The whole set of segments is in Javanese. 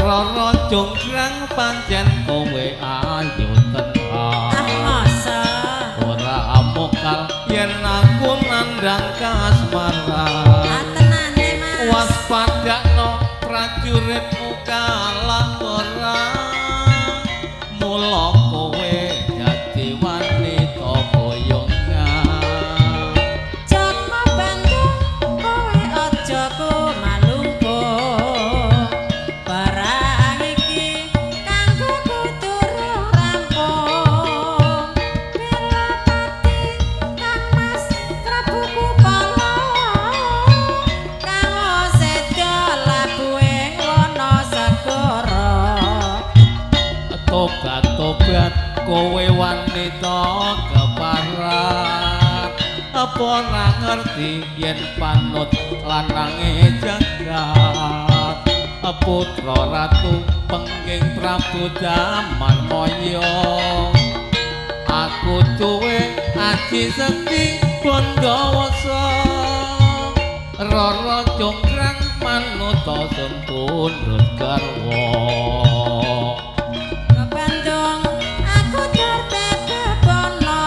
Rara jonggrang pancen kowe ayu tenan masa ora mokal yen aku nandang kasmaran tenane Mas waspadakno prajuritmu kalah ora mula kowe dadi wanita boyongan Joko Bandung kowe aja kumalungku barang iki kanggo kuturung rampung bela pati Kang Mas Prabu Kupala kang sedo labuhe Wonosegara tobat-tobat kowe wanita keparat apa ora ngerti yen panut lanange jagat putra ratu pengging Prabu Damarmaya aku duwe aji sekti Bandawasa Rara jonggrang manuta sun pundhut garwa Bandung aku tertebono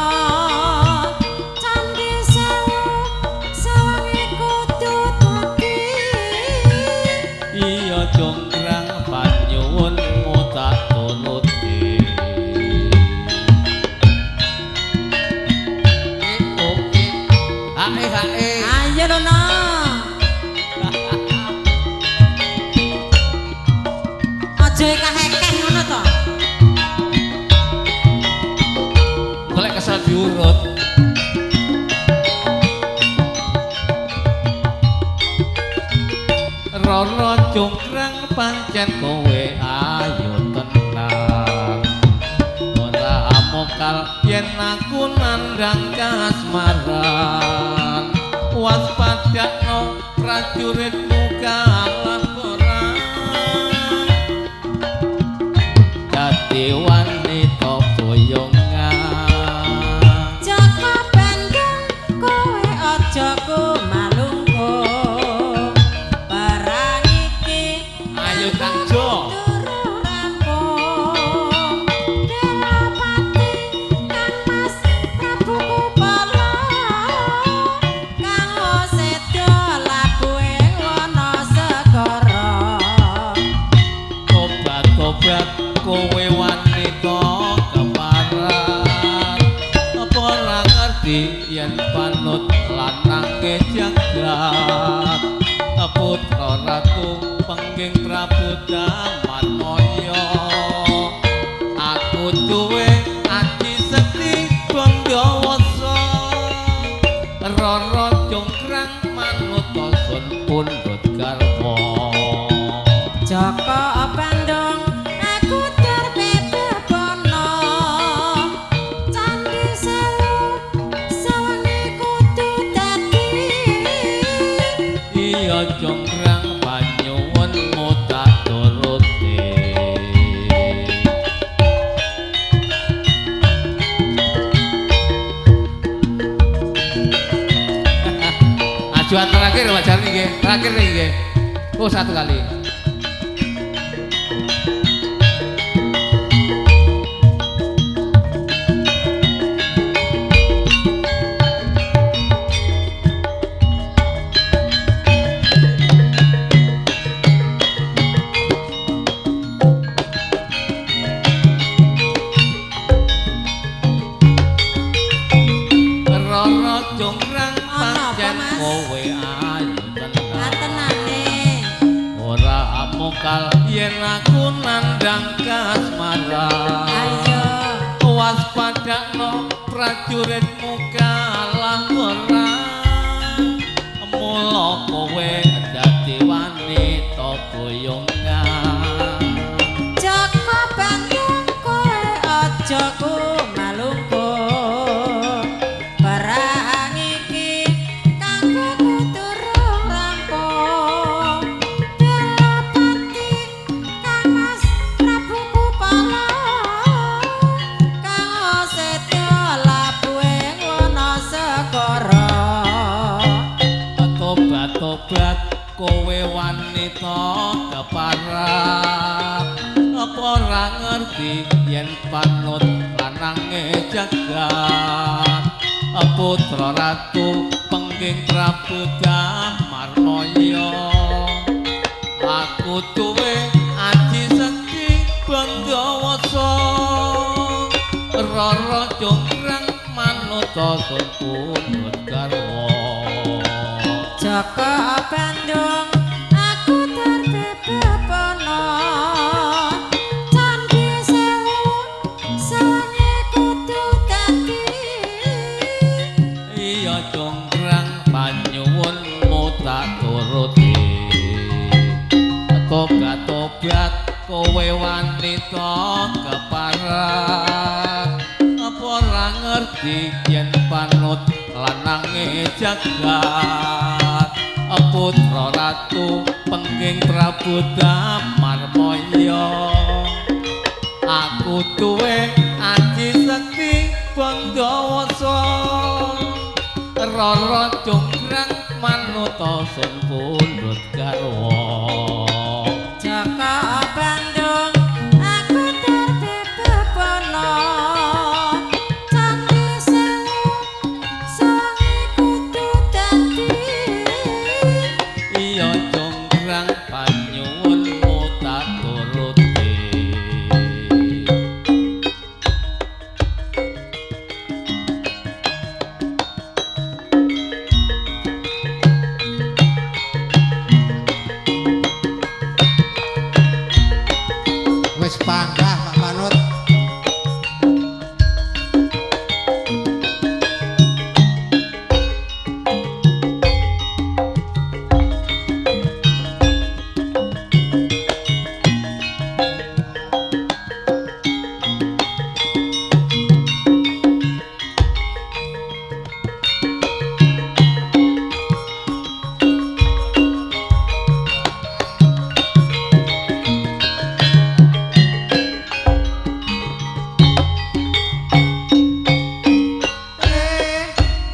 Candi Sewu sawange kudu dadi iya jonggrang panyuwunmu tak turuti hae ayo lono aja kahekeh ngono to golek kesel diurut Rara jonggrang pancen kowe ayu tenan ora mokal yen aku nandang kasmaran waspadakno prajuritmu kalah ora dadi wanita boyongan Joko Bandung kowe aja kumalungku barang iki ayo Kang Jo turun rampung bela pati Kang Mas Prabu Kupala kang sedo labuhe Wonosegara tobat-tobat kowe wanita keparat apa ora ngerti yen panut lanange jagat putra ratu pengging Prabu Damarmaya aku duwe aji sekti Bandawasa Rara jonggrang manuta sun pundhut garwa Joko Bandung aku tertebono Candi Sewu sawange kudu dadi iya jonggrang panyuwunmu tak turuti ajuan terakhir wajar nih nggih terakhir nih nggih oh satu kali Rara jonggrang pancen kowe ayu tenan tenane ora mokal yen aku nandang kasmaran ayo waspadakno prajuritmu kalah ora mula kowe dadi wanita boyongan Joko Bandung kowe aja kumalungku barang iki kanggo kuturung rampung kowe wanita keparap apa ora ngerti yen panut lanange jagat putra ratu pengging Prabu Damarmaya aku duwe aji sekti Bandawasa Rara Jonggrang manuta sun pundhut garwa Jaka Bandung aku terbebepono Candhi Sewu sawange kudu dadi iya Jonggrang panyuwunmu tak turuti tobat kowe wanita keparang apa ora ngerti yen panut lanange jagat putra ratu pengging Prabu Damarmaya aku duwe aji sekti Bandawasa Rara Jonggrang manuta sun pundhut garwa Jaka Bandung aku terbebepono Candhi Sewu sawange kudu dadi iya Jonggrang panyuwunmu tak turuti wis panggah Pak Manut.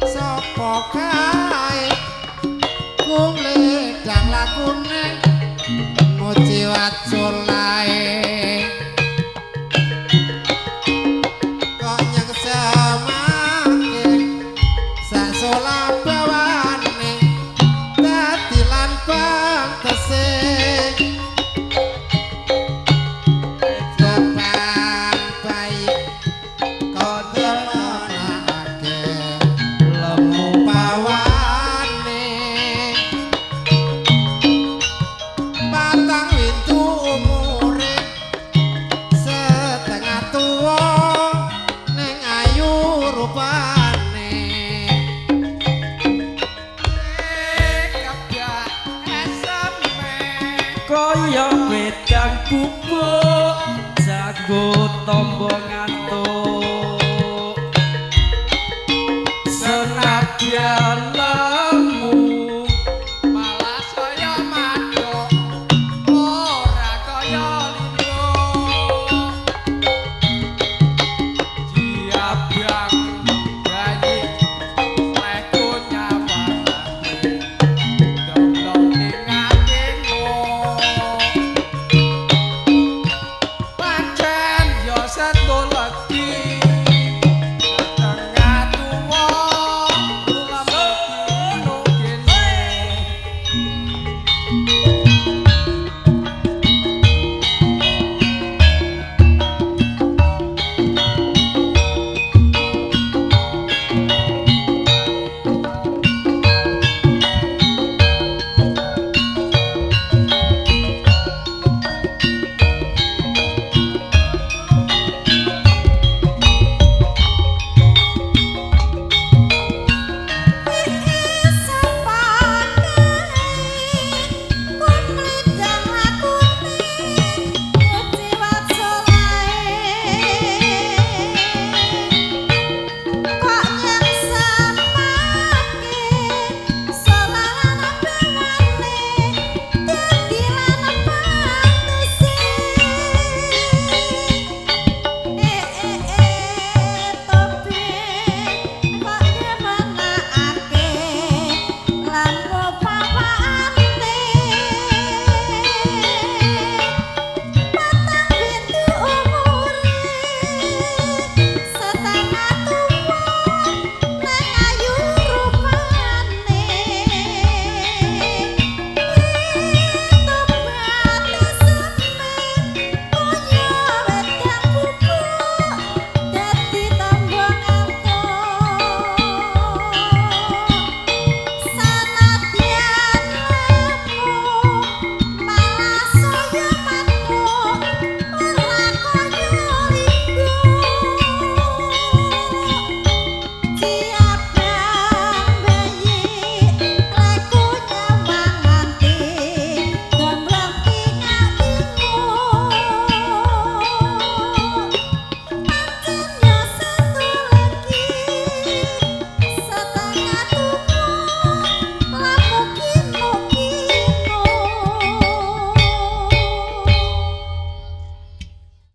Sapa kae kule dang lakune muji waculae kok nyengsemake sak solabawane dadi lan pantese Sopan baik kok dimonake lemu pawane patang windu umure setengah tuwa ning ayu rupane kabeh esame kaya wedang bubuk jago tombo ngantuk